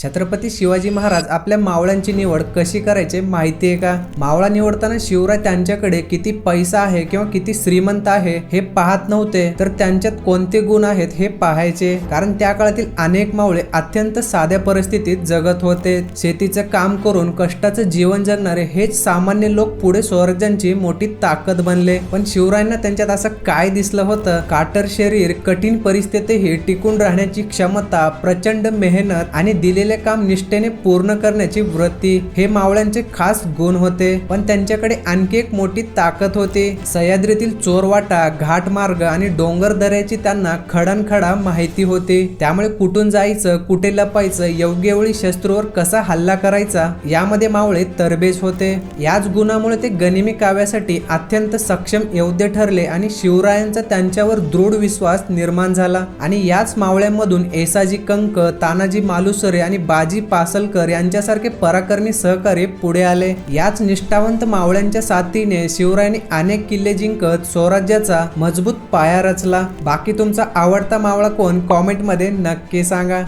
छत्रपती शिवाजी महाराज आपल्या मावळ्यांची निवड कशी करायचे माहिती आहे का? मावळा निवडताना शिवराय त्यांच्याकडे किती पैसा आहे किंवा किती श्रीमंत आहे हे पाहत नव्हते, तर त्यांच्यात कोणते गुण आहेत हे पाहायचे. कारण त्या काळातील अनेक मावळे अत्यंत साध्या परिस्थितीत जगत होते. शेतीचं काम करून कष्टाचं जीवन जगणारे हेच सामान्य लोक पुढे स्वराज्याची मोठी ताकद बनले. पण शिवरायांना त्यांच्यात असं काय दिसलं होतं? काटर शरीर, कठीण परिस्थितीही टिकून राहण्याची क्षमता, प्रचंड मेहनत आणि दिलेले काम निष्ठेने पूर्ण करण्याची वृत्ती हे मावळ्यांचे खास गुण होते. पण त्यांच्याकडे आणखी एक मोठी ताकद होती. सह्याद्रीतील चोरवाटा, घाट मार्ग आणि डोंगर दऱ्याची त्यांना खडानखडा माहिती होती. त्यामुळे कुठून जायचं, कुठे लपायचं, योग्य वेळी शत्रूवर कसा हल्ला करायचा यामध्ये मावळे तरबेज होते. याच गुणामुळे ते गनिमी काव्यासाठी अत्यंत सक्षम योद्धे ठरले आणि शिवरायांचा त्यांच्यावर दृढ विश्वास निर्माण झाला. आणि याच मावळ्यांमधून येसाजी कंक, तानाजी मालुसरे आणि बाजी पासलकर यांच्यासारखे पराक्रमी सहकारी पुढे आले. याच निष्ठावंत मावळ्यांच्या साथीने शिवरायांनी अनेक किल्ले जिंकत स्वराज्याचा मजबूत पाया रचला. बाकी तुमचा आवडता मावळा कोण? कॉमेंट मध्ये नक्की सांगा.